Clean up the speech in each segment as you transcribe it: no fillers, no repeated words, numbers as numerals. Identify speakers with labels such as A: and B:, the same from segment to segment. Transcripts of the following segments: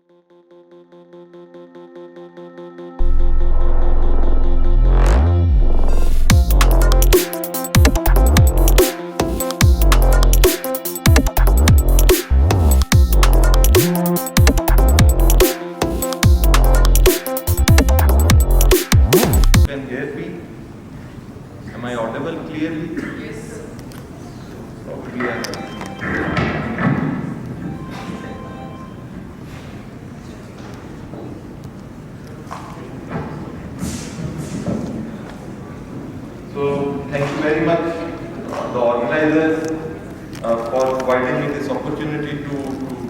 A: Can hear me? Am I audible clearly?
B: Yes.
A: Probably I am. So thank you very much, the organizers, for providing me this opportunity to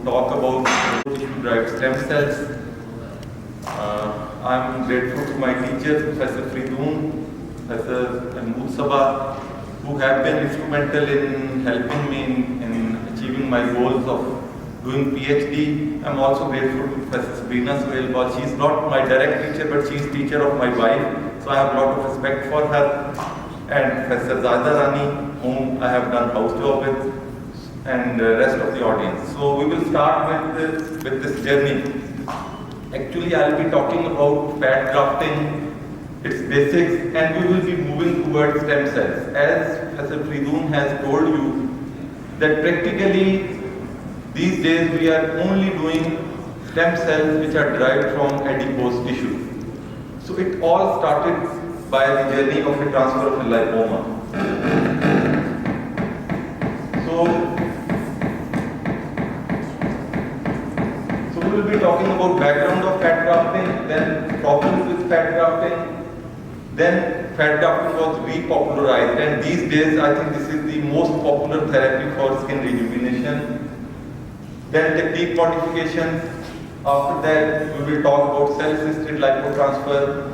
A: talk about tissue-derived stem cells. I'm grateful to my teachers, Professor Fridoon, Professor M.B.B.S, who have been instrumental in helping me in achieving my goals of doing PhD. I'm also grateful to Professor Sabrina Sohail. She's not my direct teacher, but she's teacher of my wife, so I have a lot of respect for her. And Professor Zada Rani, whom I have done house job with, and the rest of the audience. So we will start with this journey. Actually, I'll be talking about fat grafting, its basics, and we will be moving towards stem cells. As Professor Fridoon has told you, that practically these days we are only doing stem cells which are derived from adipose tissue. So it all started by the journey of a transfer of a lipoma. So we will be talking about background of fat grafting, then problems with fat grafting. Then fat grafting was repopularized, and these days I think this is the most popular therapy for skin rejuvenation. Then technique modifications. After that we will talk about cell-assisted lipotransfer,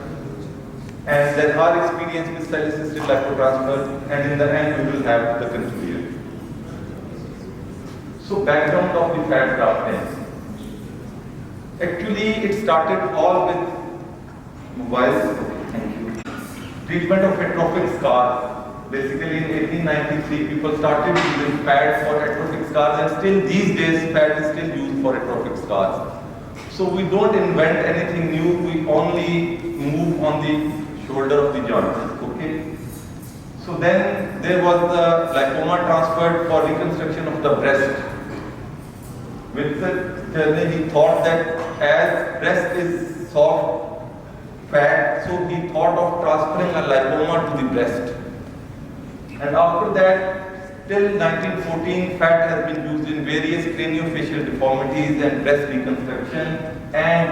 A: and then our experience with cell-assisted lipotransfer, and in the end we will have the conclusion. So background of the fat grafting. Actually it started all with treatment of atrophic scars. Basically in 1893 people started using fat for atrophic scars, and still these days fat is still used for atrophic scars. So we don't invent anything new, we only move on the shoulder of the joint. Okay. So then there was the lipoma transferred for reconstruction of the breast. With the journey he thought that as breast is soft fat, so he thought of transferring a lipoma to the breast. And after that, till 1914, fat has been used in various craniofacial deformities and breast reconstruction, and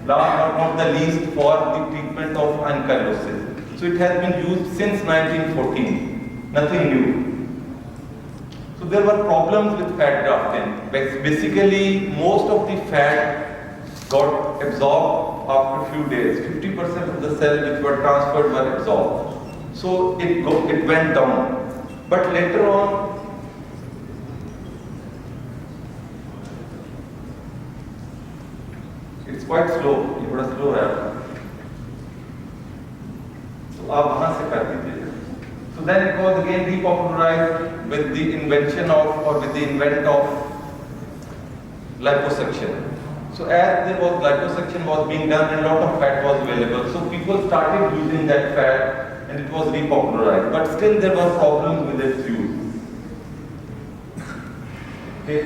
A: last but not the least for the treatment of ankylosis. So it has been used since 1914, nothing new. So there were problems with fat grafting. Basically, most of the fat got absorbed after a few days. 50% of the cells which were transferred were absorbed. So it went down. But later on, it's quite slow. ये बड़ा slow है. So आप वहाँ से कर दीजिए. So then it was again repopularized with the invention of, or with the invent of liposuction. So as there was liposuction was being done and a lot of fat was available, so people started using that fat and it was repopularized. But still there were problems with its use. Okay.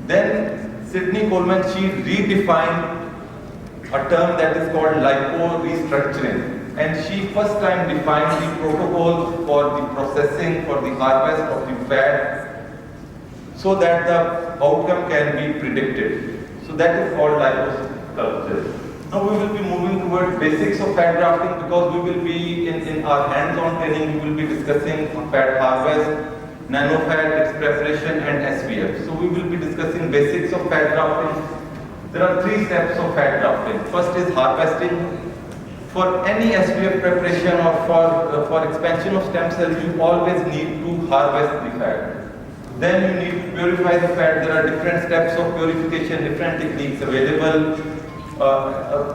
A: Then Sidney Coleman, she redefined a term that is called lipo-restructuring. And she first time defined the protocols for the processing, for the harvest of the fat, so that the outcome can be predicted. So that is called liposculpture. Now we will be moving towards basics of fat grafting, because we will be in our hands-on training, we will be discussing fat harvest, nanofat, its preparation, and SVF. So we will be discussing basics of fat grafting. There are 3 steps of fat grafting. First is harvesting. For any SVF preparation or for expansion of stem cells, you always need to harvest the fat. Then you need to purify the fat. There are different steps of purification, different techniques available.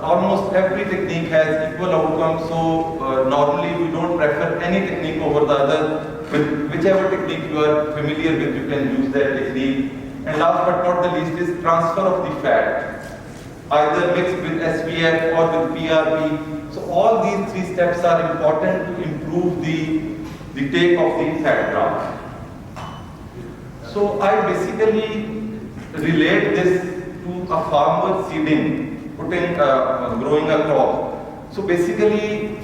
A: Almost every technique has equal outcomes, so normally we don't prefer any technique over the other. With whichever technique you are familiar with, you can use that technique. And last but not the least is transfer of the fat, either mixed with SPF or with PRP. So all these three steps are important to improve the take of the fat graft. So I basically relate this to a farmer seeding, growing a crop. So basically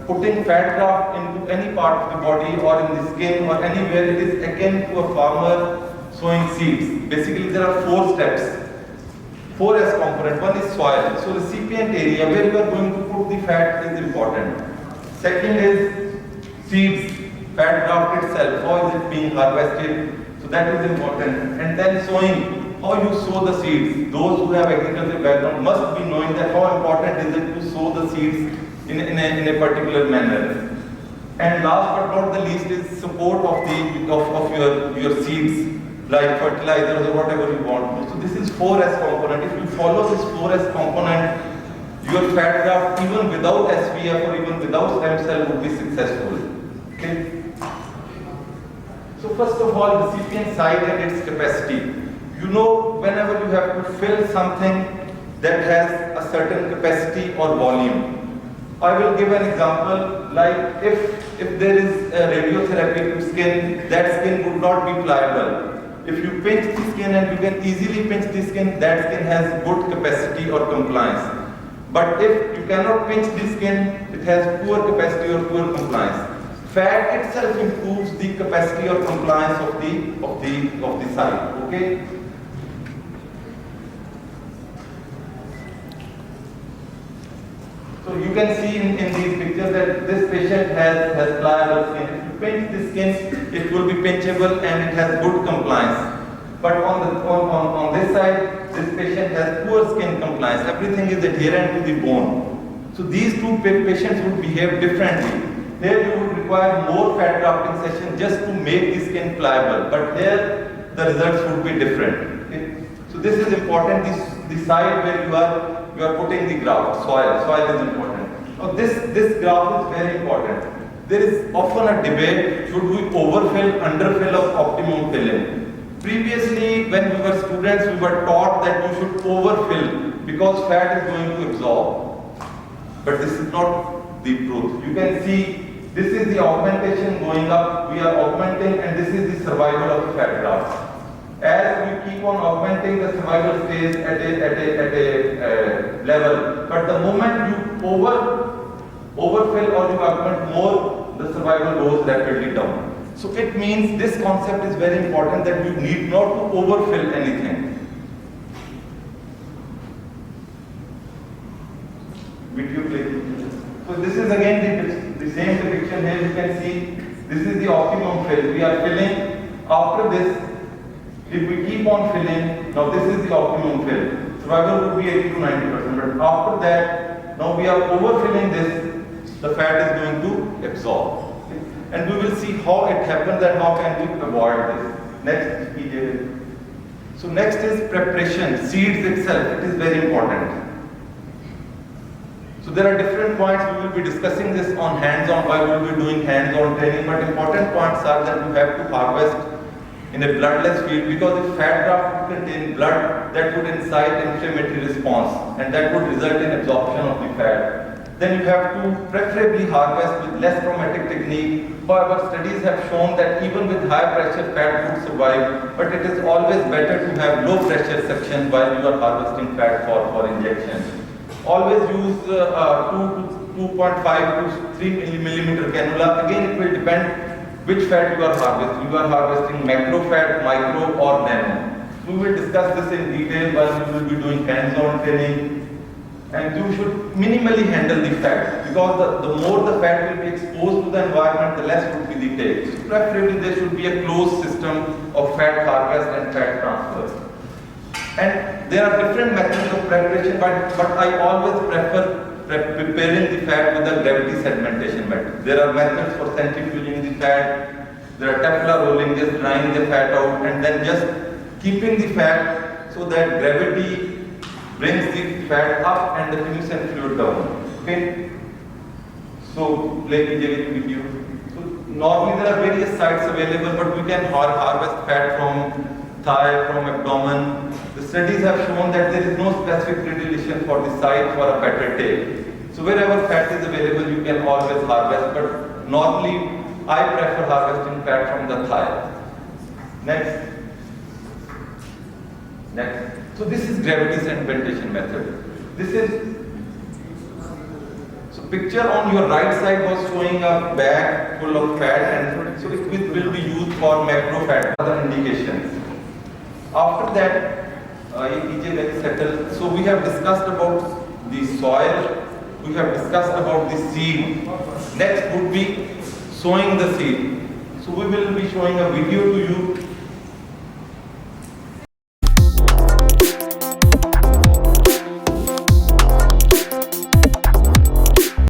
A: putting fat graft into any part of the body or in the skin or anywhere, it is akin to a farmer sowing seeds. Basically there are 4 steps. 4 as component. One is soil. So recipient area where you are going to put the fat is important. Second is seeds, fat graft itself. How is it being harvested? So that is important. And then sowing, how you sow the seeds. Those who have agricultural background must be knowing that how important is it to sow the seeds in a particular manner. And last but not the least is support of your seeds, like fertilizers or whatever you want. So this is 4S component. If you follow this 4S component, your fat graft even without SPF or even without stem cell would be successful. Okay. So first of all, recipient site and its capacity. You know, whenever you have to fill something that has a certain capacity or volume. I will give an example, like if there is a radiotherapy to skin, that skin would not be pliable. If you pinch the skin and you can easily pinch the skin, that skin has good capacity or compliance. But if you cannot pinch the skin, it has poor capacity or poor compliance. Fat itself improves the capacity or compliance of the site. Okay. So you can see in these pictures that this patient has pliable skin. If you pinch the skin, it will be pinchable and it has good compliance. But on this side, this patient has poor skin compliance. Everything is adherent to the bone. So these two patients would behave differently. Here you would require more fat grafting session just to make the skin pliable. But here the results would be different. Okay? So this is important. The side where you are putting the graft, soil. Soil is important. Now this graft is very important. There is often a debate, should we overfill, underfill of optimum filling? Previously, when we were students, we were taught that you should overfill because fat is going to absorb. But this is not the truth. You can see this is the augmentation going up. We are augmenting, and this is the survival of the fat graft. As we keep on augmenting, the survival stays at a level. But the moment you overfill or you augment more, the survival goes rapidly down. So it means this concept is very important, that you need not to overfill anything. Video play. So this is again the same depiction here. You can see this is the optimum fill. We are filling. After this, if we keep on filling, now this is the optimum fill. Survival would be 80 to 90%. But after that, now we are overfilling this, the fat is going to absorb. Okay? And we will see how it happens and how can we avoid this. Next, PJ. So next is preparation, seeds itself. It is very important. So there are different points. We will be discussing this on hands-on, why we will be doing hands-on training. But important points are that you have to harvest in a bloodless field, because if fat graft would contain blood, that would incite inflammatory response and that would result in absorption of the fat. Then you have to preferably harvest with less traumatic technique. However, studies have shown that even with high pressure fat would survive, but it is always better to have low pressure section while you are harvesting fat for injection. Always use 2 to 2.5 to 3 millimeter cannula. Again, it will depend which fat you are harvesting. You are harvesting macro fat, micro or nano. We will discuss this in detail while we will be doing hands-on training. And you should minimally handle the fat, because the more the fat will be exposed to the environment, the less would be the take. So preferably there should be a closed system of fat harvest and fat transfer. And there are different methods of preparation, but I always prefer preparing the fat with a gravity sedimentation method. There are methods for centrifuging the fat. There are Tefla rolling, just drying the fat out and then just keeping the fat so that gravity brings the fat up and the fluid fluid down. Okay. So let me give it with you. So normally there are various sites available, but we can harvest fat from thigh, from abdomen. The studies have shown that there is no specific predilection for the site for a better tail. So wherever fat is available, you can always harvest, but normally I prefer harvesting fat from the thigh. Next. Next. So this is gravity indentation method. This is, so picture on your right side was showing a bag full of fat, and so it will be used for macro fat, other indications. After that, very settled. So we have discussed about the soil, we have discussed about the seed. Next would be sowing the seed. So we will be showing a video to you